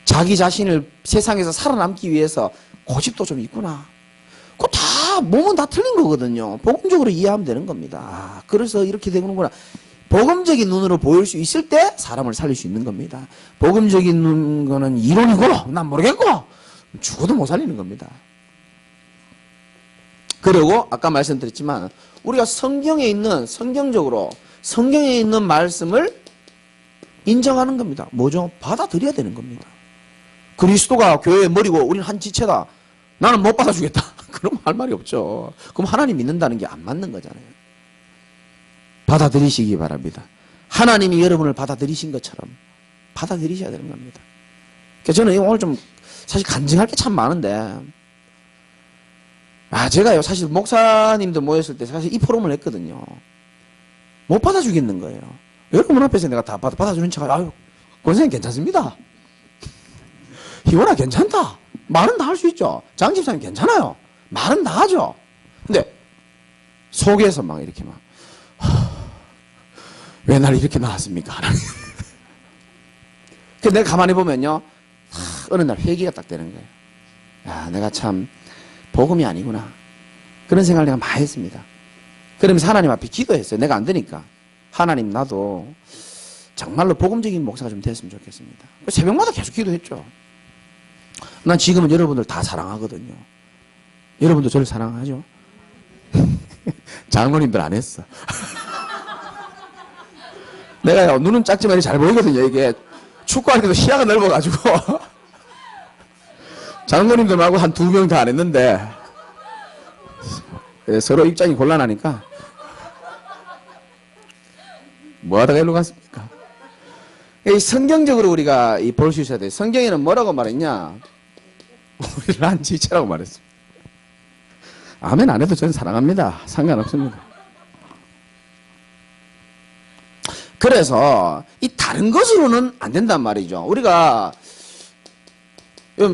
자기 자신을 세상에서 살아남기 위해서 고집도 좀 있구나. 그거 다 몸은 다 틀린 거거든요. 복음적으로 이해하면 되는 겁니다. 그래서 이렇게 되는구나. 복음적인 눈으로 보일 수 있을 때 사람을 살릴 수 있는 겁니다. 복음적인 거는 이론이고 난 모르겠고 죽어도 못 살리는 겁니다. 그리고 아까 말씀드렸지만 우리가 성경에 있는 성경에 있는 말씀을 인정하는 겁니다. 뭐죠? 받아들여야 되는 겁니다. 그리스도가 교회의 머리고 우리는 한 지체다. 나는 못 받아주겠다. 그럼 할 말이 없죠. 그럼 하나님 믿는다는 게 안 맞는 거잖아요. 받아들이시기 바랍니다. 하나님이 여러분을 받아들이신 것처럼 받아들이셔야 되는 겁니다. 그래서 저는 오늘 좀 사실 간증할 게 참 많은데 제가요 사실 목사님들 모였을 때 사실 이 포럼을 했거든요. 못 받아주겠는 거예요. 여러분 앞에서 내가 다 받아주는 척 권사님 괜찮습니다. 희원아 괜찮다. 말은 다 할 수 있죠. 장 집사님 괜찮아요. 말은 다 하죠. 근데 속에서 막 이렇게 왜 나를 이렇게 낳았습니까? 근데 내가 가만히 보면요. 어느 날 회개가 딱 되는 거예요. 내가 참 복음이 아니구나. 그런 생각을 내가 많이 했습니다. 그러면서 하나님 앞에 기도했어요. 내가 안 되니까. 하나님 나도 정말로 복음적인 목사가 좀 됐으면 좋겠습니다. 새벽마다 계속 기도했죠. 난 지금은 여러분들 다 사랑하거든요. 여러분도 저를 사랑하죠? 장로님들 안 했어. 내가요, 눈은 작지만 잘 보이거든요, 이게. 축구할 때도 시야가 넓어가지고. 장로님들 말고 한 2명 다 안 했는데, 서로 입장이 곤란하니까, 뭐 하다가 일로 갔습니까? 성경적으로 우리가 볼 수 있어야 돼요. 성경에는 뭐라고 말했냐? 우리를 한 지체라고 말했습니다. 아멘 안 해도 저는 사랑합니다. 상관없습니다. 그래서 이 다른 것으로는 안 된단 말이죠. 우리가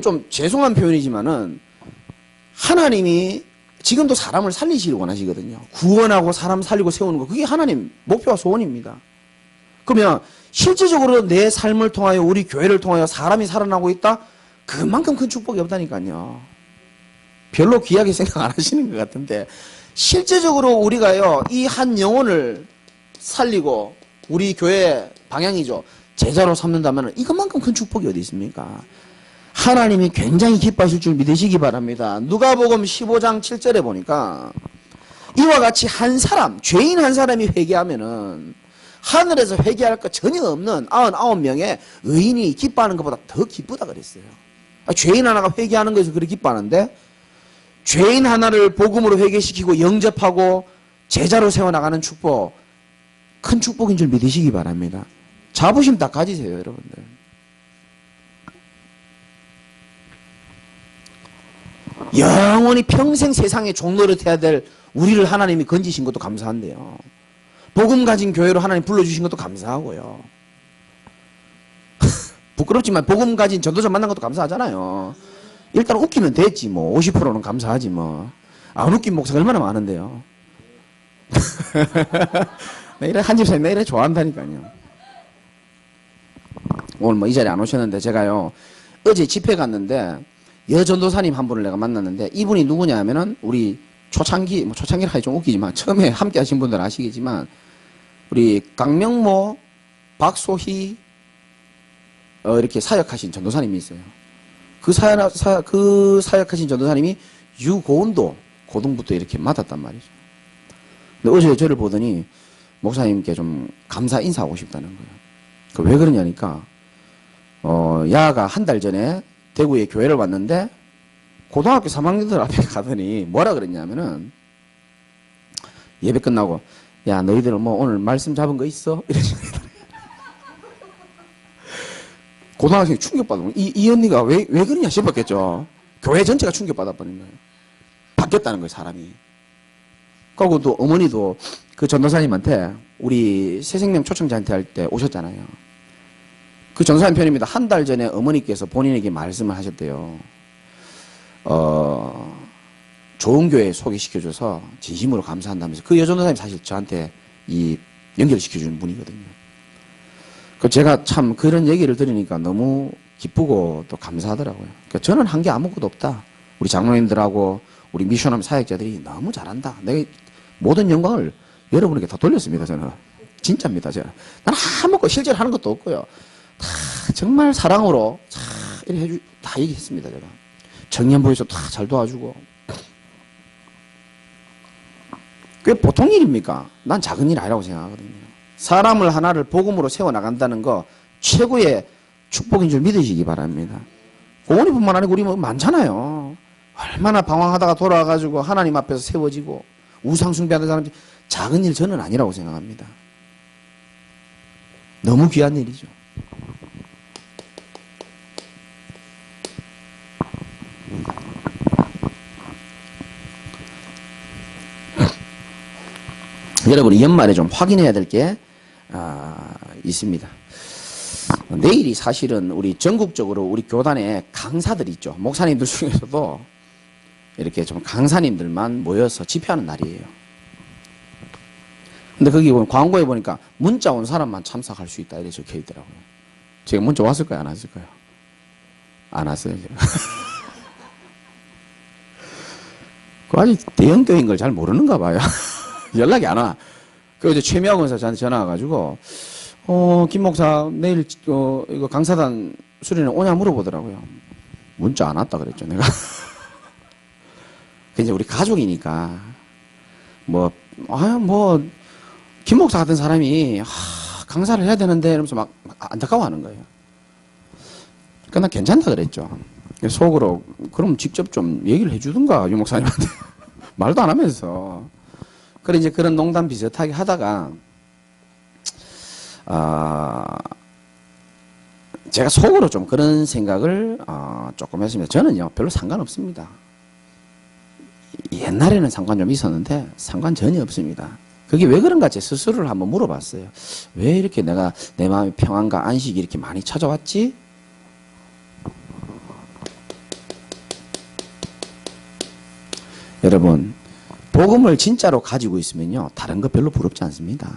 좀 죄송한 표현이지만은 하나님이 지금도 사람을 살리시길 원하시거든요. 구원하고 사람 살리고 세우는 거 그게 하나님 목표와 소원입니다. 그러면 실질적으로 내 삶을 통하여 우리 교회를 통하여 사람이 살아나고 있다? 그만큼 큰 축복이 없다니까요. 별로 귀하게 생각 안 하시는 것 같은데 실제적으로 우리가요 이 한 영혼을 살리고 우리 교회 방향이죠. 제자로 삼는다면 이것만큼 큰 축복이 어디 있습니까? 하나님이 굉장히 기뻐하실 줄 믿으시기 바랍니다. 누가복음 15장 7절에 보니까 이와 같이 한 사람, 죄인 한 사람이 회개하면은 하늘에서 회개할 것 전혀 없는 99명의 의인이 기뻐하는 것보다 더 기쁘다 그랬어요. 죄인 하나가 회개하는 것에서 그렇게 기뻐하는데 죄인 하나를 복음으로 회개시키고 영접하고 제자로 세워나가는 축복, 큰 축복인 줄 믿으시기 바랍니다. 자부심 다 가지세요, 여러분들. 영원히 평생 세상의 종노릇 해야 될 우리를 하나님이 건지신 것도 감사한데요. 복음 가진 교회로 하나님 불러주신 것도 감사하고요. 부끄럽지만 복음 가진 전도자 만난 것도 감사하잖아요. 일단 웃기면 됐지 뭐. 50%는 감사하지 뭐. 안 웃긴 목사가 얼마나 많은데요. 내일에 한집사님 내일에 좋아한다니까요. 오늘 뭐 이 자리에 안 오셨는데 제가요 어제 집회 갔는데 여전도사님 한 분을 내가 만났는데 이분이 누구냐 하면은 우리 초창기, 뭐 초창기라 하기 좀 웃기지만 처음에 함께 하신 분들은 아시겠지만 우리 강명모, 박소희 이렇게 사역하신 전도사님이 있어요. 그 사역하신 전도사님이 유고운도 고등부터 이렇게 맡았단 말이죠. 근데 어제 저를 보더니 목사님께 좀 감사 인사하고 싶다는 거예요. 왜 그러냐니까 야가 한 달 전에 대구에 교회를 왔는데 고등학교 3학년들 앞에 가더니 뭐라 그랬냐면은 예배 끝나고 야 너희들은 뭐 오늘 말씀 잡은 거 있어? 이러시더라고요. 고등학생이 충격받은 거예요. 이 언니가 왜 그러냐 싶었겠죠. 교회 전체가 충격받아버린 거예요. 바뀌었다는 거예요, 사람이. 그리고 또 어머니도 그 전도사님한테 우리 새생명 초청자한테 할 때 오셨잖아요. 그 전도사님 편입니다. 한 달 전에 어머니께서 본인에게 말씀을 하셨대요. 좋은 교회 소개시켜줘서 진심으로 감사한다면서 그 여전도사님 사실 저한테 이 연결시켜주는 분이거든요. 그 제가 참 그런 얘기를 들으니까 너무 기쁘고 또 감사하더라고요. 그러니까 저는 한 게 아무것도 없다. 우리 장로님들하고 우리 미션함 사역자들이 너무 잘한다. 내가 모든 영광을 여러분에게 다 돌렸습니다. 저는 진짜입니다. 제가 나는 아무것도 실제로 하는 것도 없고요. 다 정말 사랑으로 이렇게 다 얘기했습니다. 제가 청년부에서 다 잘 도와주고. 그게 보통 일입니까? 난 작은 일 아니라고 생각하거든요. 사람을 하나를 복음으로 세워나간다는 거 최고의 축복인 줄 믿으시기 바랍니다. 고은이뿐만 아니고 우리 뭐 많잖아요. 얼마나 방황하다가 돌아와가지고 하나님 앞에서 세워지고 우상숭배하는 사람들이 작은 일 저는 아니라고 생각합니다. 너무 귀한 일이죠. 여러분 이 연말에 좀 확인해야 될 게 있습니다. 내일이 사실은 우리 전국적으로 우리 교단에 강사들 있죠. 목사님들 중에서도 이렇게 좀 강사님들만 모여서 집회하는 날이에요. 근데 거기 보면 광고에 보니까 문자 온 사람만 참석할 수 있다 이렇게 적혀 있더라고요. 제가 문자 왔을까요? 안 왔을까요? 안 왔어요. 그 아직 대형교회인 걸 잘 모르는가 봐요. 연락이 안 와. 그래서 최미아 권사 저한테 전화 와가지고 김 목사 내일 이거 강사단 수련회 오냐 물어보더라고요. 문자 안 왔다 그랬죠 내가. 이제 우리 가족이니까 김 목사 같은 사람이 강사를 해야 되는데 이러면서 막 안타까워하는 거예요. 그러니까 난 괜찮다 그랬죠. 속으로 그럼 직접 좀 얘기를 해주든가 유 목사님한테. 말도 안 하면서. 그래 이제 그런 농담 비슷하게 하다가 제가 속으로 좀 그런 생각을 조금 했습니다. 저는요 별로 상관없습니다. 옛날에는 상관 좀 있었는데 상관 전혀 없습니다. 그게 왜 그런가 제 스스로를 한번 물어봤어요. 왜 이렇게 내가 내 마음의 평안과 안식이 이렇게 많이 찾아왔지? 여러분 복음을 진짜로 가지고 있으면요 다른 거 별로 부럽지 않습니다.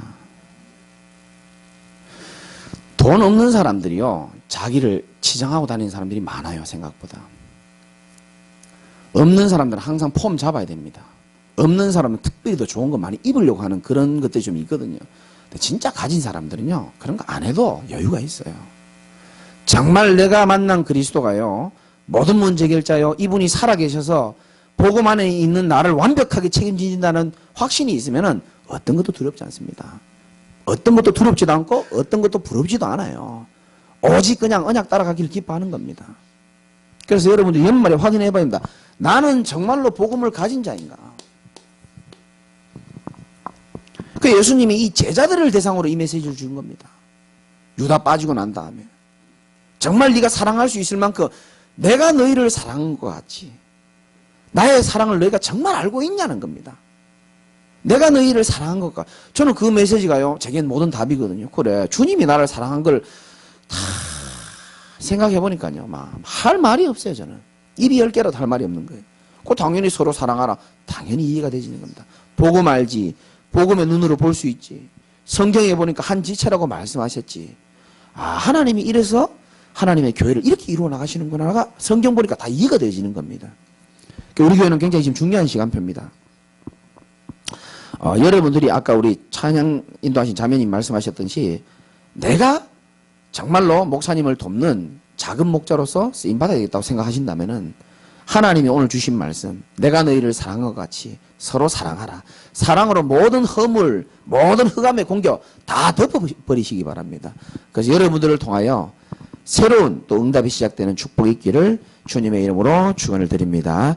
돈 없는 사람들이요 자기를 치장하고 다니는 사람들이 많아요. 생각보다. 없는 사람들은 항상 폼 잡아야 됩니다. 없는 사람은 특별히 더 좋은 거 많이 입으려고 하는 그런 것들이 좀 있거든요. 근데 진짜 가진 사람들은요 그런 거 안 해도 여유가 있어요. 정말 내가 만난 그리스도가요 모든 문제 해결자요. 이분이 살아계셔서 복음 안에 있는 나를 완벽하게 책임진다는 확신이 있으면은 어떤 것도 두렵지 않습니다. 어떤 것도 두렵지도 않고 어떤 것도 부럽지도 않아요. 오직 그냥 언약 따라가기를 기뻐하는 겁니다. 그래서 여러분들 연말에 확인해 봐야 됩니다. 나는 정말로 복음을 가진 자인가? 그 예수님이 이 제자들을 대상으로 이 메시지를 준 겁니다. 유다 빠지고 난 다음에 정말 네가 사랑할 수 있을 만큼 내가 너희를 사랑한 것 같이 나의 사랑을 너희가 정말 알고 있냐는 겁니다. 내가 너희를 사랑한 것 같아. 저는 그 메시지가요, 제겐 모든 답이거든요. 그래, 주님이 나를 사랑한 걸 다 생각해 보니까요, 막 할 말이 없어요. 저는 입이 10개라도 할 말이 없는 거예요. 그 당연히 서로 사랑하라. 당연히 이해가 되지는 겁니다. 복음 알지, 복음의 눈으로 볼 수 있지. 성경에 보니까 한 지체라고 말씀하셨지. 아, 하나님이 이래서 하나님의 교회를 이렇게 이루어 나가시는구나가 성경 보니까 다 이해가 되어지는 겁니다. 우리 교회는 굉장히 지금 중요한 시간표입니다. 여러분들이 아까 우리 찬양 인도하신 자매님 말씀하셨듯이 내가 정말로 목사님을 돕는 작은 목자로서 쓰임받아야 되겠다고 생각하신다면은 하나님이 오늘 주신 말씀, 내가 너희를 사랑한 것 같이 서로 사랑하라. 사랑으로 모든 허물, 모든 흑암의 공격 다 덮어버리시기 바랍니다. 그래서 여러분들을 통하여 새로운 또 응답이 시작되는 축복이 있기를 주님의 이름으로 축원을 드립니다.